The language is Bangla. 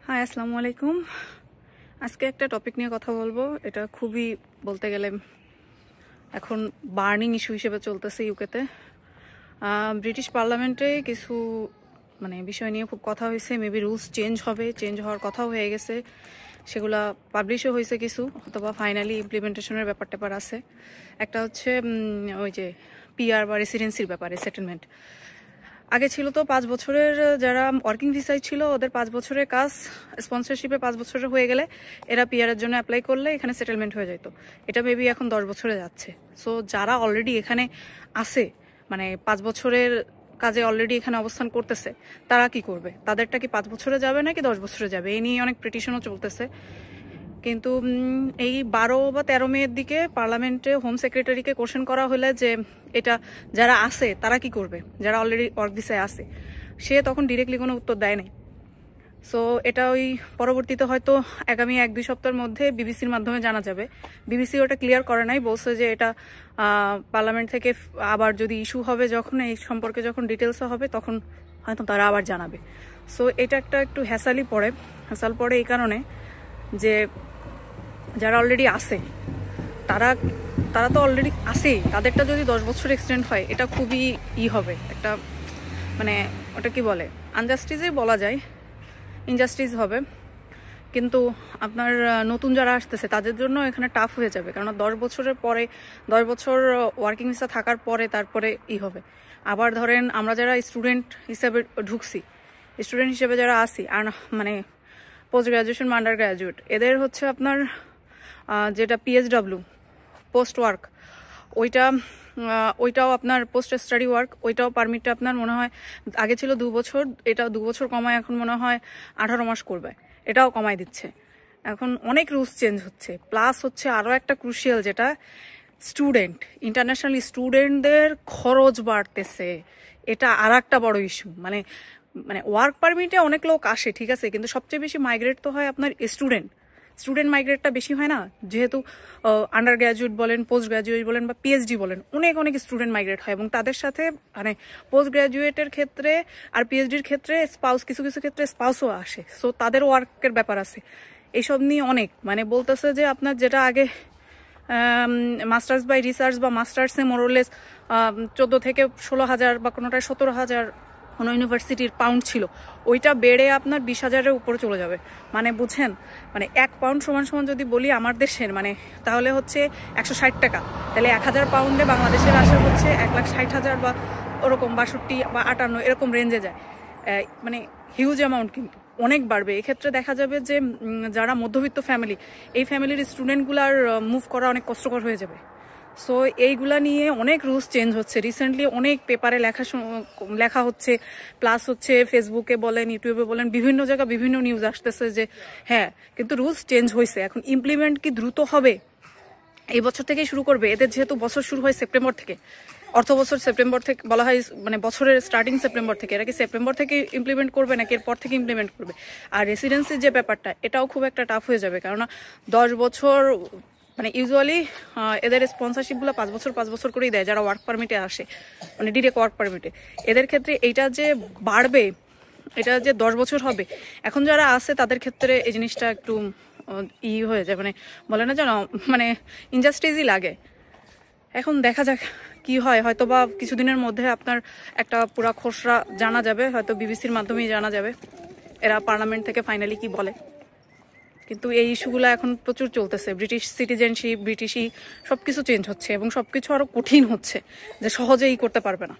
হাই, আসসালামু আলাইকুম। আজকে একটা টপিক নিয়ে কথা বলবো। এটা খুবই বলতে গেলে এখন বার্নিং ইস্যু হিসেবে চলতেছে ইউকেতে। ব্রিটিশ পার্লামেন্টে কিছু বিষয় নিয়ে খুব কথা হয়েছে। মেবি রুলস চেঞ্জ হওয়ার কথাও হয়ে গেছে, সেগুলা পাবলিশও হয়েছে কিছু, অথবা ফাইনালি ইমপ্লিমেন্টেশনের ব্যাপার আছে। একটা হচ্ছে ওই যে পিআর বা রেসিডেন্সির ব্যাপারে সেটেলমেন্ট। আগে ছিল তো 5 বছরের, যারা ওয়ার্কিং ভিসায় ছিল ওদের 5 বছরের কাজ স্পন্সরশিপে 5 বছরের হয়ে গেলে এরা পিআর এর জন্য অ্যাপ্লাই করলে এখানে সেটেলমেন্ট হয়ে যেত। এটা মেবি এখন 10 বছরে যাচ্ছে। সো যারা অলরেডি এখানে আছে, 5 বছরের কাজে অলরেডি এখানে অবস্থান করতেছে, তারা কি করবে? তাদেরটা কি 5 বছরে যাবে নাকি 10 বছরে যাবে? এই নিয়ে অনেক পিটিশনও চলতেছে। কিন্তু এই 12 বা 13 মের দিকে পার্লামেন্টে হোম সেক্রেটারিকে কোশ্চেন করা হলে যে এটা যারা আছে তারা কি করবে, যারা অলরেডি ওয়ার্ক ভিসায় আছে, সে তখন ডিরেক্টলি কোনো উত্তর দেয় নাই। সো এটা ওই পরবর্তীতে হয়তো আগামী 1-2 সপ্তাহের মধ্যে বিবিসির মাধ্যমে জানা যাবে। বিবিসি ওটা ক্লিয়ার করে নাই, বলছে যে এটা পার্লামেন্ট থেকে আবার যদি ইস্যু হবে, যখন এই সম্পর্কে যখন ডিটেলস হবে তখন হয়তো তারা আবার জানাবে। সো এটা একটু হ্যাসাল পড়ে এই কারণে যে যারা অলরেডি আছে তারা তো অলরেডি আছেই, তাদেরটা যদি 10 বছর এক্সটেন্ড হয় এটা খুবই হবে, একটা ওটা কি বলে, আনজাস্টিসই বলা যায়, ইনজাস্টিস হবে। কিন্তু আপনার নতুন যারা আসতেছে তাদের জন্য এখানে টাফ হয়ে যাবে, কারণ 10 বছরের পরে, 10 বছর ওয়ার্কিং ভিসা থাকার পরে তারপরে হবে। আবার ধরেন আমরা যারা স্টুডেন্ট হিসেবে ঢুকছি, স্টুডেন্ট হিসেবে যারা আসি, আর পোস্ট গ্রাজুয়েশন বা আন্ডার গ্রাজুয়েট, এদের হচ্ছে আপনার যেটা পিএসডব্লিউ পোস্ট ওয়ার্ক, ওইটাও আপনার পোস্ট স্টাডি ওয়ার্ক, ওইটাও পারমিটটা আপনার মনে হয় আগে ছিল 2 বছর, এটা 2 বছর কমায় এখন মনে হয় 18 মাস করবে, এটাও কমায় দিচ্ছে। এখন অনেক রুলস চেঞ্জ হচ্ছে। প্লাস হচ্ছে আরও একটা ক্রুশিয়াল, যেটা ইন্টারন্যাশনাল স্টুডেন্টদের খরচ বাড়তেছে। এটা আর একটা বড় ইস্যু। ওয়ার্ক পারমিটে অনেক লোক আসে, ঠিক আছে, কিন্তু সবচেয়ে বেশি মাইগ্রেট তো হয় আপনার স্টুডেন্ট মাইগ্রেটটা বেশি হয় না, যেহেতু আন্ডার গ্র্যাজুয়েট বলেন, পোস্ট গ্র্যাজুয়েট বলেন বা পিএইচডি বলেন, অনেক স্টুডেন্ট মাইগ্রেট হয়। এবং তাদের সাথে পোস্ট গ্র্যাজুয়েটের ক্ষেত্রে আর পিএইচডির ক্ষেত্রে কিছু ক্ষেত্রে স্পাউসও আসে। সো তাদের ওয়ার্কের ব্যাপার আছে। এইসব নিয়ে অনেক বলতেছে যে আপনার যেটা আগে মাস্টার্স বাই রিসার্চ বা মাস্টার্সে মোরলেস 14 থেকে 16,000 বা কোনোটায় 17,000 কোনো ইউনিভার্সিটির পাউন্ড ছিল, ওইটা বেড়ে আপনার 20,000-এর উপরে চলে যাবে। বুঝেন, 1 পাউন্ড সমান যদি বলি আমার দেশের, তাহলে হচ্ছে 160 টাকা। তাহলে 1000 পাউন্ডে বাংলাদেশের আসে হচ্ছে 1,60,000 বা ওরকম 62 বা 58 এরকম রেঞ্জে যায়। হিউজ অ্যামাউন্ট, কিন্তু অনেক বাড়বে। এক্ষেত্রে দেখা যাবে যে যারা মধ্যবিত্ত ফ্যামিলি, এই ফ্যামিলির স্টুডেন্টগুলার মুভ করা অনেক কষ্টকর হয়ে যাবে। সো এইগুলা নিয়ে অনেক রুলস চেঞ্জ হচ্ছে। রিসেন্টলি অনেক পেপারে লেখা হচ্ছে, প্লাস হচ্ছে ফেসবুকে বলেন, ইউটিউবে বলেন, বিভিন্ন জায়গায় বিভিন্ন নিউজ আসতেছে যে হ্যাঁ, কিন্তু রুলস চেঞ্জ হয়েছে। এখন ইমপ্লিমেন্ট কি দ্রুত হবে? এই বছর থেকেই শুরু করবে। এদের যেহেতু বছর শুরু হয় সেপ্টেম্বর থেকে, অর্থ বছর সেপ্টেম্বর থেকে বলা হয়, বছরের স্টার্টিং সেপ্টেম্বর থেকে। এরা কি সেপ্টেম্বর থেকে ইমপ্লিমেন্ট করবে নাকি এরপর থেকে ইমপ্লিমেন্ট করবে? আর রেসিডেন্সির যে ব্যাপারটা, এটাও খুব একটা টাফ হয়ে যাবে, কারণ 10 বছর ইউজুয়ালি এদের স্পন্সরশিপগুলো 5 বছর করেই দেয় যারা ওয়ার্ক পারমিটে আসে, ডিরেক্ট ওয়ার্ক পারমিটে। এদের ক্ষেত্রে এইটা যে বাড়বে, এটা যে 10 বছর হবে, এখন যারা আছে তাদের ক্ষেত্রে এই জিনিসটা একটু হয়ে যায়, বলে না যেন ইনজাস্টিসই লাগে। এখন দেখা যাক কি হয়। হয়তো বা কিছুদিনের মধ্যে আপনার একটা পুরা খসড়া জানা যাবে, হয়তো বিবিসির মাধ্যমেই জানা যাবে এরা পার্লামেন্ট থেকে ফাইনালি কি বলে। কিন্তু এই ইস্যুগুলো এখন প্রচুর চলতেছে। ব্রিটিশ সিটিজেনশিপ, ব্রিটিশই সবকিছু চেঞ্জ হচ্ছে এবং সবকিছু আরো কঠিন হচ্ছে, যে সহজেই করতে পারবে না।